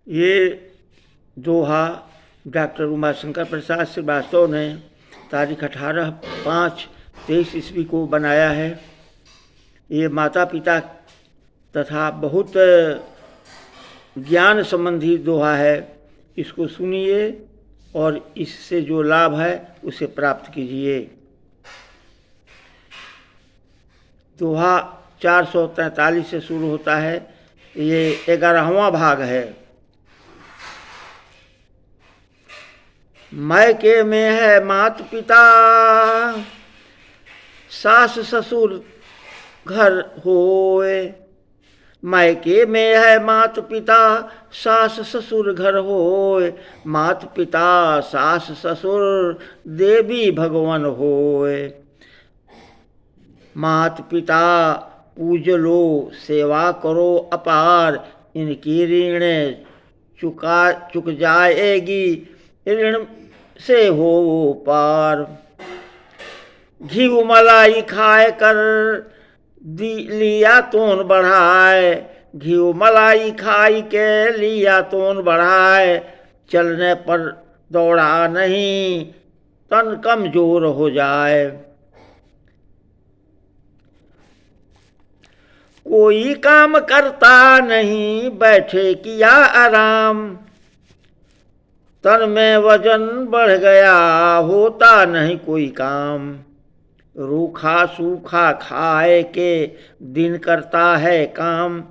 ये दोहा डॉक्टर उमाशंकर प्रसाद श्रीवास्तव ने तारीख 18/5/23 ईस्वी को बनाया है। ये माता पिता तथा बहुत ज्ञान संबंधी दोहा है। इसको सुनिए और इससे जो लाभ है उसे प्राप्त कीजिए। दोहा 443 से शुरू होता है। ये 11वां भाग है। मायके में है मात पिता, सास ससुर घर होए। मायके में है मात पिता, सास ससुर घर होए। मात पिता सास ससुर देवी भगवान होए। मात पिता पूज लो, सेवा करो अपार। इनकी ऋण चुक जाएगी, ऋण से हो पार। घी मलाई खाए कर लिया तोन बढ़ाए। घी मलाई खाई के लिया तोन बढ़ाए। चलने पर दौड़ा नहीं, तन कमजोर हो जाए। कोई काम करता नहीं, बैठे किया आराम। तन में वजन बढ़ गया, होता नहीं कोई काम। रूखा सूखा खाए के दिन करता है काम।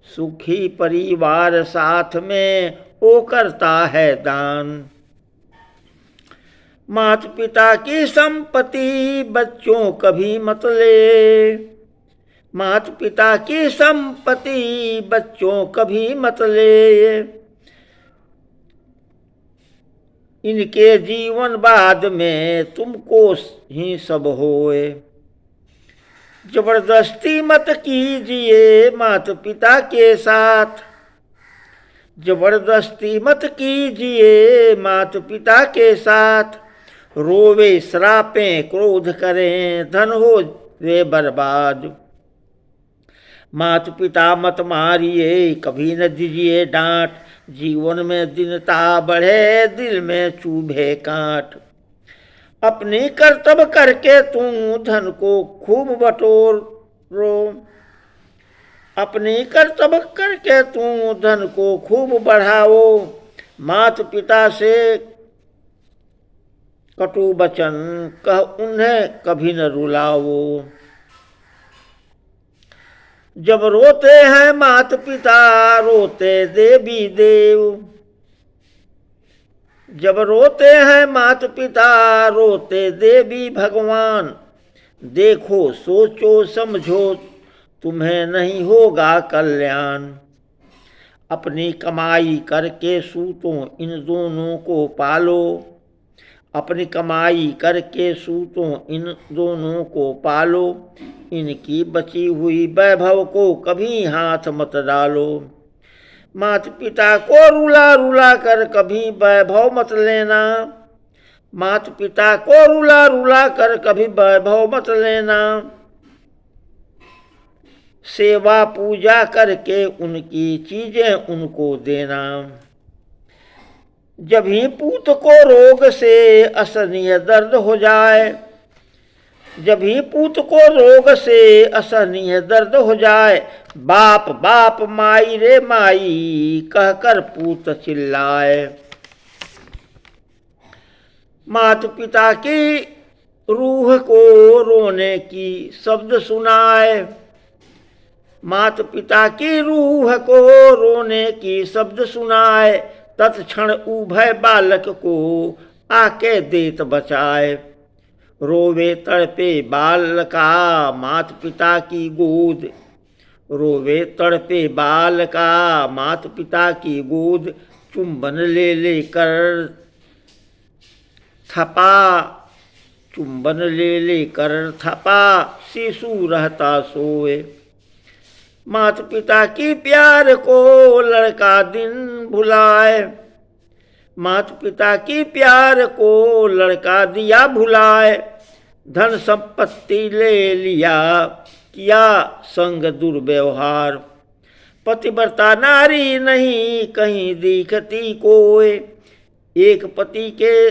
सुखी परिवार साथ में वो करता है दान। माता पिता की संपत्ति बच्चों कभी मत ले। माता पिता की संपत्ति बच्चों कभी मत ले। इनके जीवन बाद में तुमको ही सब होए। जबरदस्ती मत कीजिए माता पिता के साथ। जबरदस्ती मत कीजिए माता पिता के साथ। रोवे श्रापें क्रोध करें, धन हो वे बर्बाद। माता पिता मत मारिए, कभी न दीजिए डांट। जीवन में दीनता बढ़े, दिल में चुभे कांट। अपनी कर्तव्य करके तुम धन को खूब बटोरो। अपनी कर्तव्य करके तुम धन को खूब बढ़ाओ। माता पिता से कटु वचन कह उन्हें कभी न रुलाओ। जब रोते हैं माता पिता, रोते देवी देव। जब रोते हैं माता पिता, रोते देवी भगवान। देखो सोचो समझो, तुम्हें नहीं होगा कल्याण। अपनी कमाई करके सूतों इन दोनों को पालो। अपनी कमाई करके सूतों इन दोनों को पालो। इनकी बची हुई वैभव को कभी हाथ मत डालो। माता पिता को रुला रुला कर कभी वैभव मत लेना। माता पिता को रुला रुला कर कभी वैभव मत लेना। सेवा पूजा करके उनकी चीजें उनको देना। जब ही पूत को रोग से असहनीय दर्द हो जाए। जब ही पूत को रोग से असहनीय दर्द हो जाए। बाप बाप माई रे माई कहकर पूत चिल्लाए। माता पिता की रूह को रोने की शब्द सुनाए। माता पिता की रूह को रोने की शब्द सुनाए। तत्क्षण उभय बालक को आके देत बचाए। रोवे तड़पे बालका माता पिता की गोद। रोवे तड़पे बालका माता पिता की गोद। चुंबन ले लेकर थपा, चुंबन ले लेकर थपा, शिशु रहता सोए। माता पिता की प्यार को लड़का दिन भुलाए। माता पिता की प्यार को लड़का दिया भुलाए। धन संपत्ति ले लिया, किया संग दुर्व्यवहार। पतिव्रता नारी नहीं कहीं दिखती कोई, एक पति के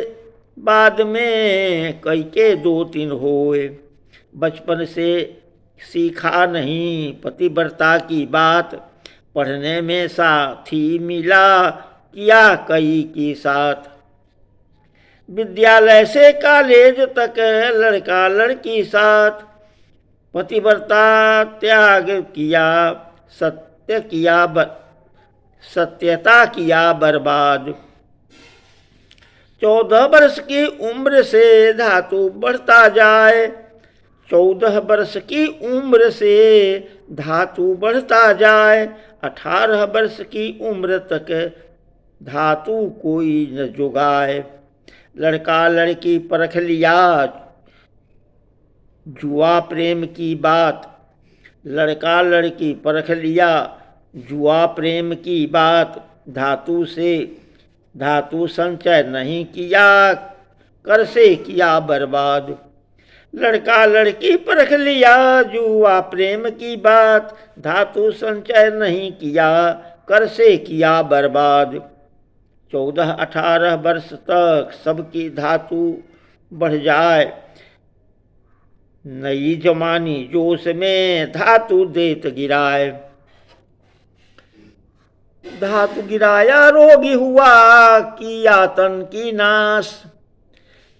बाद में कई के दो तीन होए। बचपन से सीखा नहीं पतिव्रता की बात, पढ़ने में साथी मिला किया कई की साथ। विद्यालय से कॉलेज तक लड़का लड़की साथ, पतिव्रता त्याग किया सत्यता किया बर्बाद। 14 वर्ष की उम्र से धातु बढ़ता जाए, 14 वर्ष की उम्र से धातु बढ़ता जाए। 18 वर्ष की उम्र तक धातु कोई न जुगाए। लड़का लड़की परख लिया जुआ प्रेम की बात, लड़का लड़की परख लिया जुआ प्रेम की बात। धातु से धातु संचय नहीं किया कर से किया बर्बाद। लड़का लड़की परख लिया जुआ प्रेम की बात, धातु संचय नहीं किया कर से किया बर्बाद। 14-18 वर्ष तक सबकी धातु बढ़ जाए, नई जवानी जोश में धातु देत गिराए। धातु गिराया रोगी हुआ किया तन की नाश,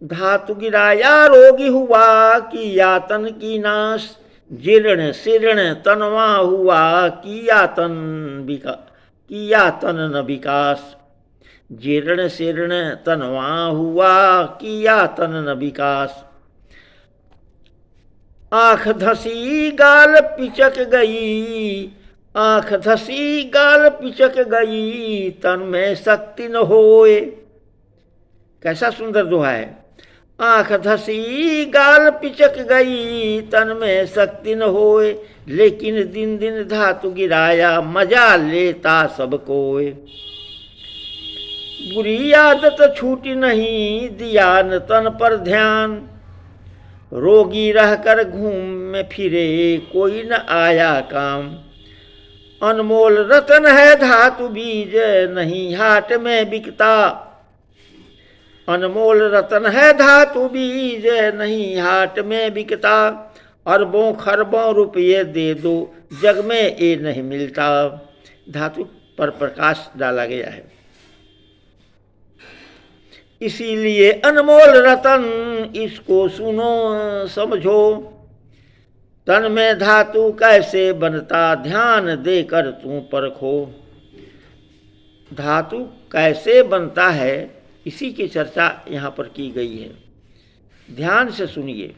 धातु गिराया रोगी हुआ किया तन की नाश। जीर्ण शीर्ण तनवा हुआ किया तन न विकास, जीर्ण शीर्ण तनवा हुआ किया तन न विकास। आँख धसी गाल पिचक गई, आँख धसी गाल पिचक गई तन में शक्ति न होए। कैसा सुंदर दोहा है। आँख धसी गाल पिचक गई तन में शक्ति न होए, लेकिन दिन दिन धातु गिराया मजा लेता सब कोई। बुरी आदत छूटी नहीं दिया न तन पर ध्यान, रोगी रहकर घूम फिरे कोई न आया काम। अनमोल रतन है धातु बीज नहीं हाट में बिकता, अनमोल रतन है धातु बीज नहीं हाट में बिकता। अरबों खरबों रुपये दे दो जग में ये नहीं मिलता। धातु पर प्रकाश डाला गया है, इसीलिए अनमोल रतन इसको सुनो समझो। तन में धातु कैसे बनता ध्यान देकर तू परखो। धातु कैसे बनता है इसी की चर्चा यहाँ पर की गई है, ध्यान से सुनिए।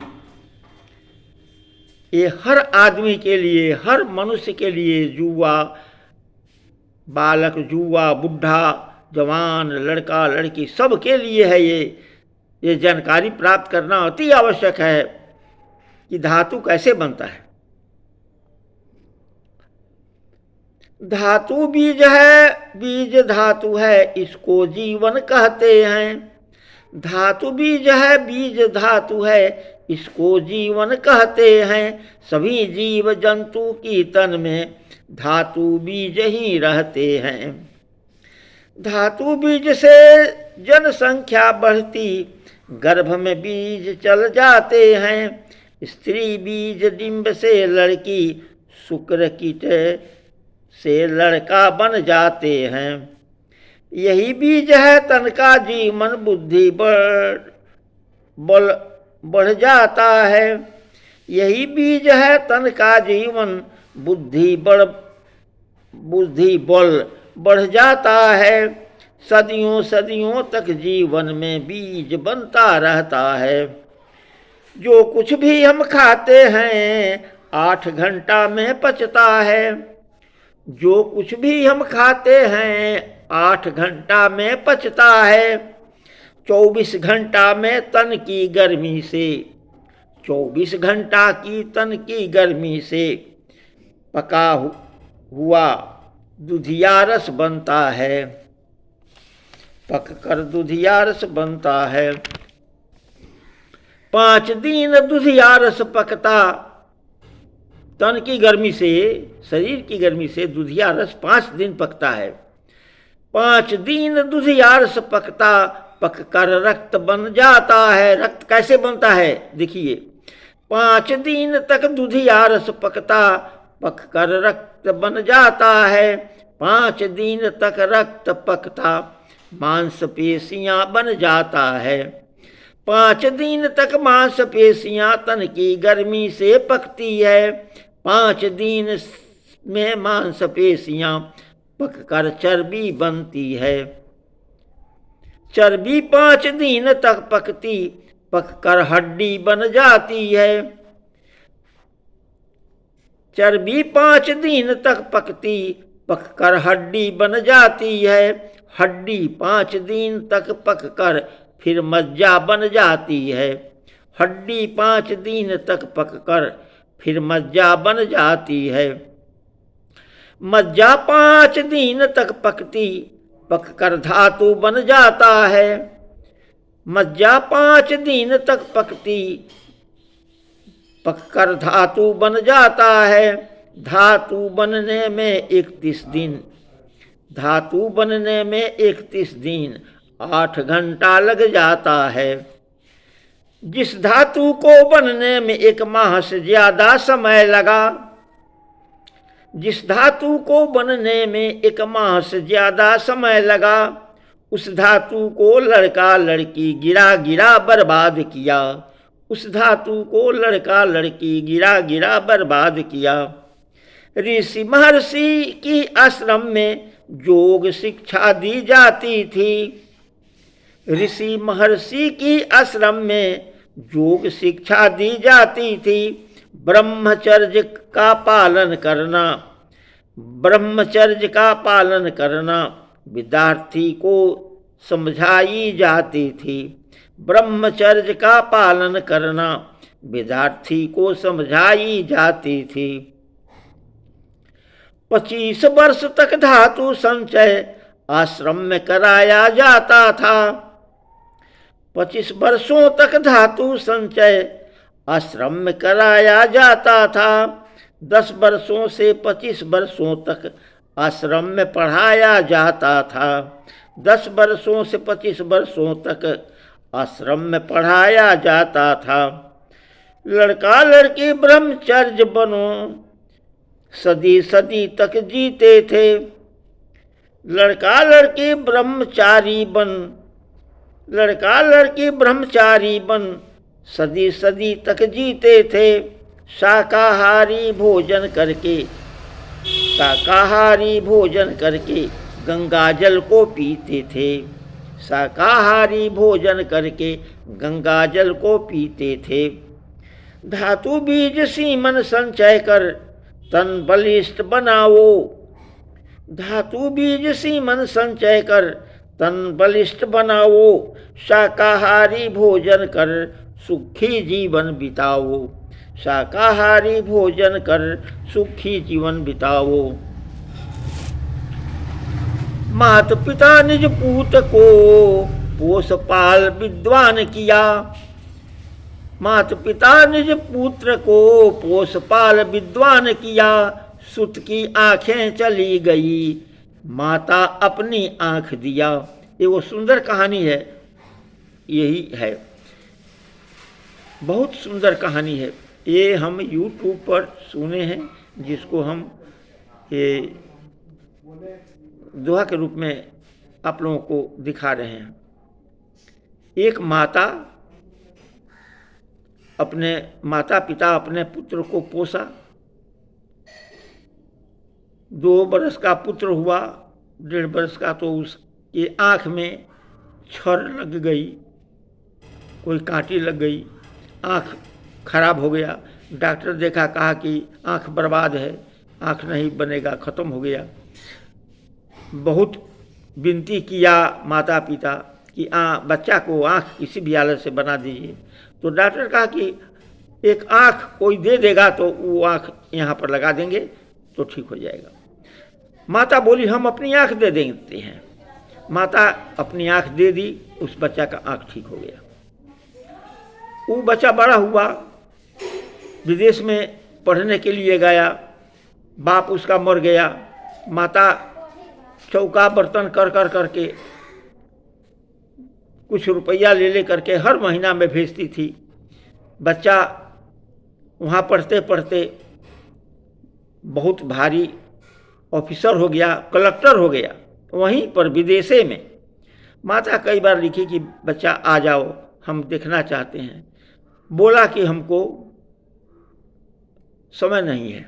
ये हर आदमी के लिए, हर मनुष्य के लिए, जुआ बालक, जुआ बुढ़ा, जवान, लड़का लड़की, सब के लिए है ये जानकारी प्राप्त करना अति आवश्यक है कि धातु कैसे बनता है। धातु बीज है, बीज धातु है, इसको जीवन कहते हैं। धातु बीज है, बीज धातु है, इसको जीवन कहते हैं। सभी जीव जंतु की तन में धातु बीज ही रहते हैं। धातु बीज से जनसंख्या बढ़ती, गर्भ में बीज चल जाते हैं। स्त्री बीज डिंब से लड़की, शुक्र कीट से लड़का बन जाते हैं। यही बीज है तन का जीवन, बुद्धि बढ़ जाता है। यही बीज है तन का जीवन, बुद्धि बल बढ़ जाता है। सदियों सदियों तक जीवन में बीज बनता रहता है। जो कुछ भी हम खाते हैं 8 घंटा में पचता है। जो कुछ भी हम खाते हैं 8 घंटा में पचता है। 24 घंटा में तन की गर्मी से, 24 घंटा की तन की गर्मी से पका हुआ दूधिया रस बनता है। पक कर दूधिया रस बनता है। 5 दिन दूधिया रस पकता, तन की गर्मी से, शरीर की गर्मी से दुधिया रस 5 दिन पकता है। 5 दिन दुधिया रस पकता, पक कर रक्त बन जाता है। रक्त कैसे बनता है देखिए, 5 दिन तक दुधिया रस पकता, पक कर रक्त बन जाता है। 5 दिन तक रक्त पकता, मांसपेशियां बन जाता है। 5 दिन तक मांसपेशियां तन की गर्मी से पकती है। 5 दिन में मांसपेशियां पककर चर्बी बनती है। चर्बी 5 दिन तक पकती, पककर हड्डी बन जाती है। चर्बी 5 दिन तक पकती, पककर हड्डी बन जाती है। हड्डी 5 दिन तक पककर फिर मज्जा बन जाती है। हड्डी 5 दिन तक पककर फिर मज्जा बन जाती है। मज्जा 5 दिन तक पकती, पककर धातु बन जाता है। मज्जा 5 दिन तक पकती, पककर धातु बन जाता है। धातु बनने में 31 दिन, धातु बनने में 31 दिन 8 घंटा लग जाता है। जिस धातु को बनने में 1 माह से ज्यादा समय लगा, जिस धातु को बनने में 1 माह से ज्यादा समय लगा, उस धातु को लड़का लड़की गिरा गिरा बर्बाद किया। उस धातु को लड़का लड़की गिरा गिरा बर्बाद किया। ऋषि महर्षि की आश्रम में योग शिक्षा दी जाती थी। ऋषि महर्षि की आश्रम में योग शिक्षा दी जाती थी। ब्रह्मचर्य का पालन करना, ब्रह्मचर्य का पालन करना विद्यार्थी को समझाई जाती थी। ब्रह्मचर्य का पालन करना विद्यार्थी को समझाई जाती थी। 25 वर्ष तक धातु संचय आश्रम में कराया जाता था। 25 वर्षों तक धातु संचय आश्रम में कराया जाता था। 10 वर्षों से 25 वर्षों तक आश्रम में पढ़ाया जाता था। 10 वर्षों से 25 वर्षों तक आश्रम में पढ़ाया जाता था। लड़का लड़की ब्रह्मचर्य बनो सदी सदी तक जीते थे। लड़का लड़की ब्रह्मचारी बन, लड़का लड़की ब्रह्मचारी बन सदी सदी तक जीते थे। शाकाहारी भोजन करके, शाकाहारी भोजन करके गंगा जल को पीते थे। शाकाहारी भोजन करके गंगा जल को पीते थे। धातु बीज सीमन संचय कर तन बलिष्ठ बनाओ। धातु बीज सीमन संचय कर तन बलिष्ठ बनाओ। शाकाहारी भोजन कर सुखी जीवन बिताओ। शाकाहारी भोजन कर सुखी जीवन बिताओ। मात पिता निज पूत को पोष पाल विद्वान किया। मात पिता निज पुत्र को पोष पाल विद्वान किया। सुत की आंखें चली गई, माता अपनी आंख दिया। ये वो सुंदर कहानी है, यही है, बहुत सुंदर कहानी है। ये हम YouTube पर सुने हैं, जिसको हम ये दोहा के रूप में आप लोगों को दिखा रहे हैं। एक माता, अपने माता पिता अपने पुत्र को पोसा। 2 बरस का पुत्र हुआ, 1.5 बरस का, तो उसके आँख में छर लग गई, कोई कांटी लग गई, आँख खराब हो गया। डॉक्टर देखा, कहा कि आँख बर्बाद है, आँख नहीं बनेगा, ख़त्म हो गया। बहुत विनती किया माता पिता कि बच्चा को आँख किसी भी हालत से बना दीजिए। तो डॉक्टर कहा कि एक आँख कोई दे देगा तो वो आँख यहाँ पर लगा देंगे तो ठीक हो जाएगा। माता बोली हम अपनी आँख दे देते हैं। माता अपनी आँख दे दी, उस बच्चा का आँख ठीक हो गया। वो बच्चा बड़ा हुआ, विदेश में पढ़ने के लिए गया, बाप उसका मर गया, माता चौका बर्तन कर कर करके कुछ रुपया ले ले करके हर महीना में भेजती थी। बच्चा वहाँ पढ़ते पढ़ते बहुत भारी ऑफिसर हो गया, कलेक्टर हो गया वहीं पर विदेशे में। माता कई बार लिखी कि बच्चा आ जाओ, हम देखना चाहते हैं। बोला कि हमको समय नहीं है।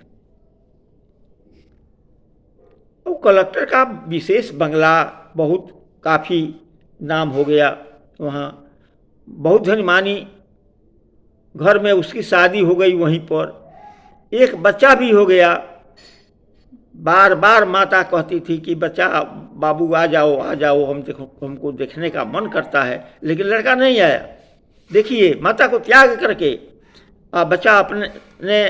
तो कलेक्टर का विशेष बंगला, बहुत काफ़ी नाम हो गया वहाँ, बहुत धनमानी घर में उसकी शादी हो गई वहीं पर, एक बच्चा भी हो गया। बार बार माता कहती थी कि बच्चा बाबू आ जाओ आ जाओ, हमको देखने का मन करता है, लेकिन लड़का नहीं आया। देखिए माता को त्याग करके बच्चा अपने ने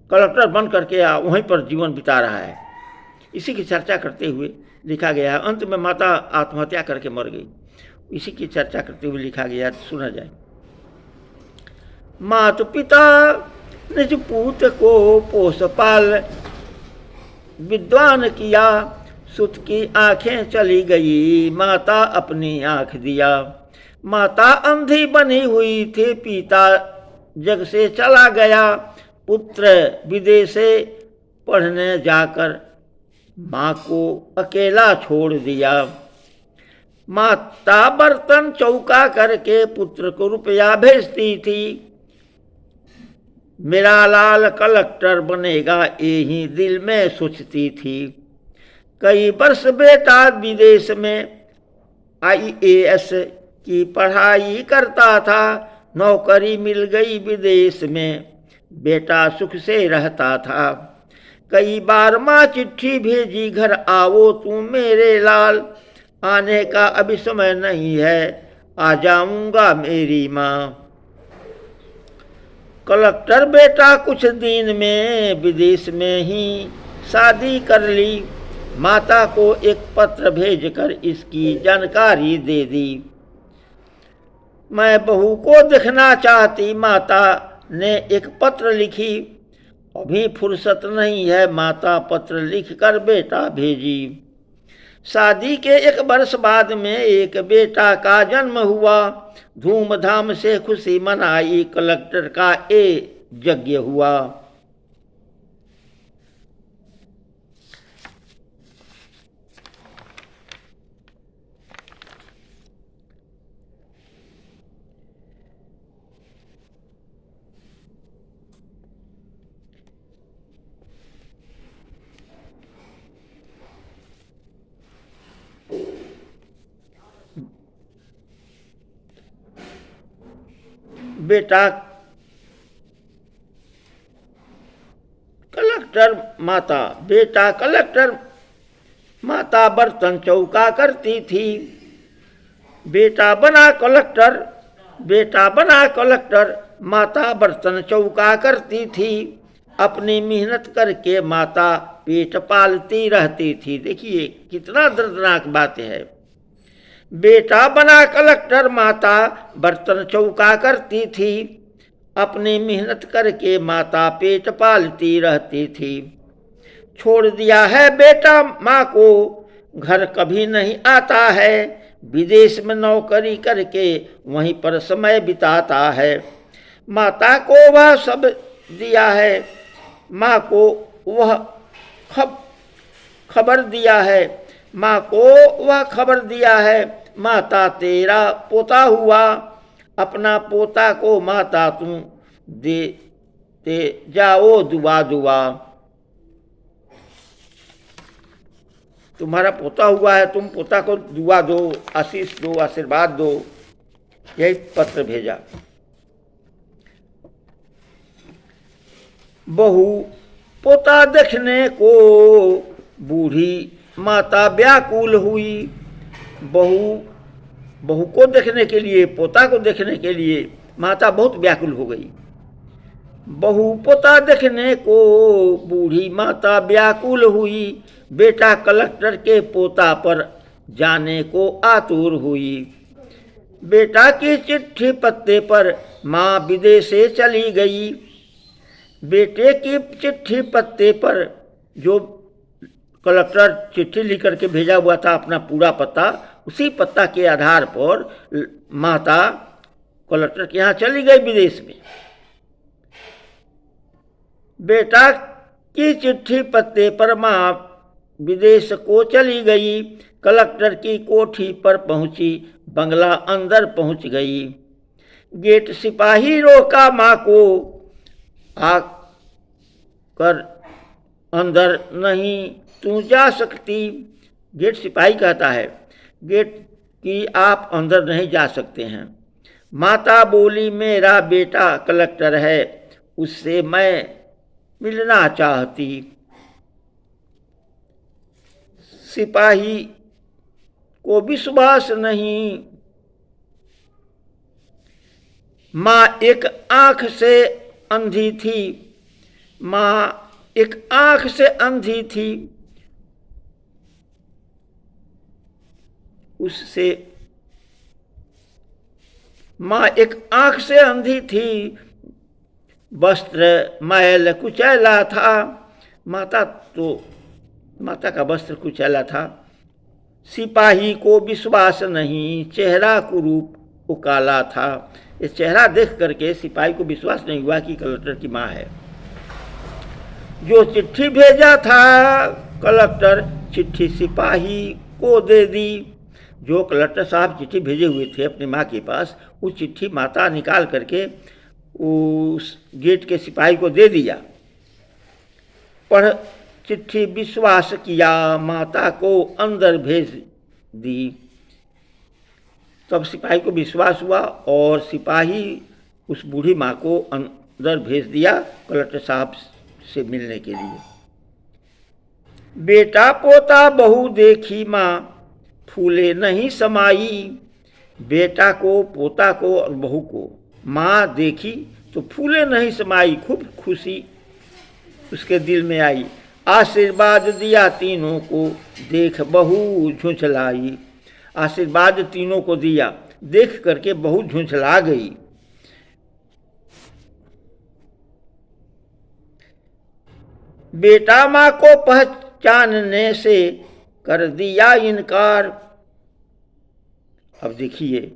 कलेक्टर बन करके वहीं पर जीवन बिता रहा है। इसी की चर्चा करते हुए लिखा गया है। अंत में माता आत्महत्या करके मर गई। इसी की चर्चा करते हुए लिखा गया, सुना जाए। माता पिता निज पूत को पोष पाल, विद्वान किया सुत की आंखें चली गई, माता अपनी आंख दिया। माता अंधी बनी हुई थी, पिता जग से चला गया, पुत्र विदेशे पढ़ने जाकर माँ को अकेला छोड़ दिया। माता बर्तन चौका करके पुत्र को रुपया भेजती थी, मेरा लाल कलेक्टर बनेगा यही दिल में सोचती थी। कई वर्ष बेटा विदेश में IAS की पढ़ाई करता था, नौकरी मिल गई विदेश में, बेटा सुख से रहता था। कई बार माँ चिट्ठी भेजी, घर आओ तू मेरे लाल, आने का अभी समय नहीं है, आ जाऊंगा मेरी माँ। कलेक्टर बेटा कुछ दिन में विदेश में ही शादी कर ली, माता को एक पत्र भेजकर इसकी जानकारी दे दी। मैं बहू को देखना चाहती, माता ने एक पत्र लिखी, अभी फुर्सत नहीं है, माता पत्र लिखकर बेटा भेजी। शादी के 1 वर्ष बाद में एक बेटा का जन्म हुआ, धूमधाम से खुशी मनाई, कलेक्टर का यज्ञ हुआ। बेटा कलेक्टर, माता बेटा कलेक्टर, माता बर्तन चौका करती थी। बेटा बना कलेक्टर, बेटा बना कलेक्टर, माता बर्तन चौका करती थी। अपनी मेहनत करके माता पेट पालती रहती थी। देखिए कितना दर्दनाक बात है। बेटा बना कलेक्टर, माता बर्तन चौका करती थी। अपनी मेहनत करके माता पेट पालती रहती थी। छोड़ दिया है बेटा माँ को, घर कभी नहीं आता है, विदेश में नौकरी करके वहीं पर समय बिताता है। माता को वह सब दिया है, माँ को वह खबर दिया है, माँ को वह खबर दिया है, माता तेरा पोता हुआ, अपना पोता को माता तुम देते जाओ दुआ दुआ। तुम्हारा पोता हुआ है, तुम पोता को दुआ दो, आशीष दो, आशीर्वाद दो। यही पत्र भेजा। बहू पोता देखने को बूढ़ी माता व्याकुल हुई। बहू को देखने के लिए, पोता को देखने के लिए माता बहुत व्याकुल हो गई। बहू पोता देखने को बूढ़ी माता व्याकुल हुई, बेटा कलेक्टर के पोता पर जाने को आतुर हुई। बेटा की चिट्ठी पत्ते पर माँ विदेश से चली गई, बेटे की चिट्ठी पत्ते पर, जो कलेक्टर चिट्ठी लिख करके भेजा हुआ था अपना पूरा पता, उसी पत्ता के आधार पर माता कलेक्टर के यहाँ चली गई विदेश में। बेटा की चिट्ठी पत्ते पर माँ विदेश को चली गई। कलेक्टर की कोठी पर पहुंची, बंगला अंदर पहुंच गई। गेट सिपाही रोका माँ को, आकर अंदर नहीं तू जा सकती। गेट सिपाही कहता है गेट की आप अंदर नहीं जा सकते हैं। माता बोली मेरा बेटा कलेक्टर है, उससे मैं मिलना चाहती। सिपाही को विश्वास नहीं। माँ एक आंख से अंधी थी। माँ एक आंख से अंधी थी, उससे माँ एक आंख से अंधी थी। वस्त्र मैल कुचैला था। माता का वस्त्र कुचैला था। सिपाही को विश्वास नहीं, चेहरा कुरूप उकाला था। इस चेहरा देख करके सिपाही को विश्वास नहीं हुआ कि कलेक्टर की माँ है। जो चिट्ठी भेजा था कलेक्टर, चिट्ठी सिपाही को दे दी। जो कलेक्टर साहब चिट्ठी भेजे हुए थे अपनी माँ के पास, वो चिट्ठी माता निकाल करके उस गेट के सिपाही को दे दिया। पढ़ चिट्ठी विश्वास किया, माता को अंदर भेज दी। तब सिपाही को विश्वास हुआ और सिपाही उस बूढ़ी माँ को अंदर भेज दिया कलेक्टर साहब से मिलने के लिए। बेटा पोता बहू देखी माँ, फूले नहीं समाई। बेटा को, पोता को और बहू को माँ देखी तो फूले नहीं समाई। खूब खुशी उसके दिल में आई। आशीर्वाद दिया तीनों को, देख बहू झुंझलाई। आशीर्वाद तीनों को दिया, देख करके बहू झुंझला गई। बेटा माँ को पहचानने से कर दिया इनकार। अब देखिए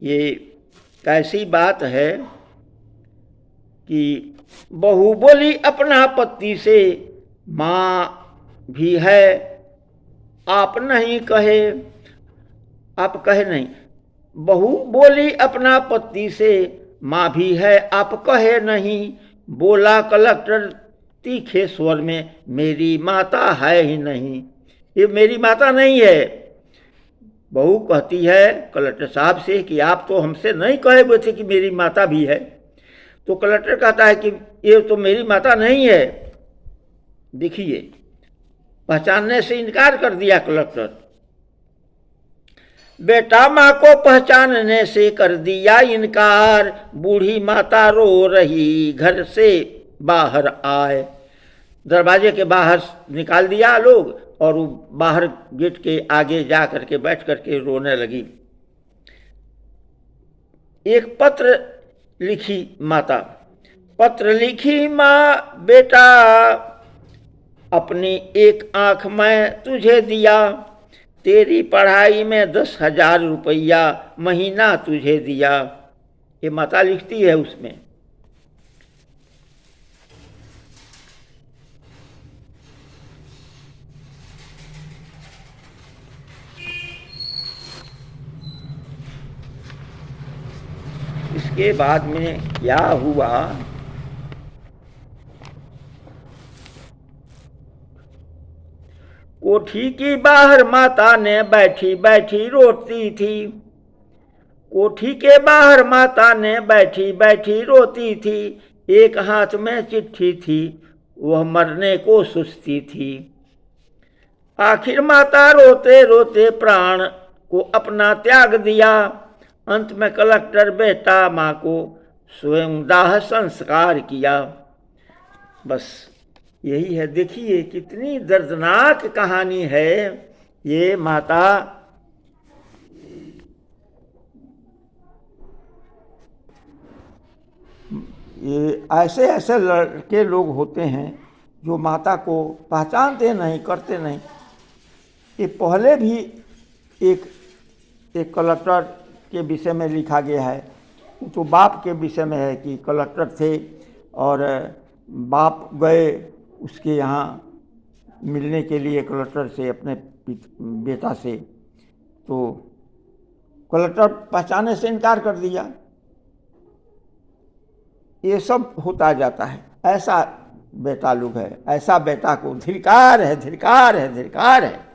ये कैसी बात है कि बहू बोली अपना पति से, माँ भी है आप नहीं कहे, आप कहे नहीं। बहू बोली अपना पति से, माँ भी है आप कहे नहीं। बोला कलेक्टर तीखे स्वर में, मेरी माता है ही नहीं। ये मेरी माता नहीं है। बहू कहती है कलेक्टर साहब से कि आप तो हमसे नहीं कहे हुए थे कि मेरी माता भी है। तो कलेक्टर कहता है कि ये तो मेरी माता नहीं है। देखिए पहचानने से इनकार कर दिया कलेक्टर। बेटा माँ को पहचानने से कर दिया इनकार। बूढ़ी माता रो रही घर से बाहर आए। दरवाजे के बाहर निकाल दिया लोग और वो बाहर गेट के आगे जा करके बैठ करके रोने लगी। एक पत्र लिखी माता। पत्र लिखी माँ, बेटा अपनी एक आंख में तुझे दिया। तेरी पढ़ाई में 10,000 रुपया महीना तुझे दिया। ये माता लिखती है उसमें। इसके बाद में क्या हुआ, कोठी की बाहर माता ने बैठी बैठी रोती थी। कोठी के बाहर माता ने बैठी बैठी रोती थी। एक हाथ में चिट्ठी थी, वह मरने को सोचती थी। आखिर माता रोते रोते प्राण को अपना त्याग दिया। अंत में कलेक्टर बेटा माँ को स्वयं दाह संस्कार किया। बस यही है। देखिए कितनी दर्दनाक कहानी है ये। माता ये ऐसे ऐसे लड़के लोग होते हैं जो माता को पहचानते नहीं, करते नहीं। ये पहले भी एक कलेक्टर के विषय में लिखा गया है, तो बाप के विषय में है कि कलेक्टर थे और बाप गए उसके यहाँ मिलने के लिए कलेक्टर से, अपने बेटा से, तो कलेक्टर पहचाने से इनकार कर दिया। ये सब होता जाता है। ऐसा बेटा लोग है, ऐसा बेटा को धिक्कार है, धिक्कार है, धिक्कार है।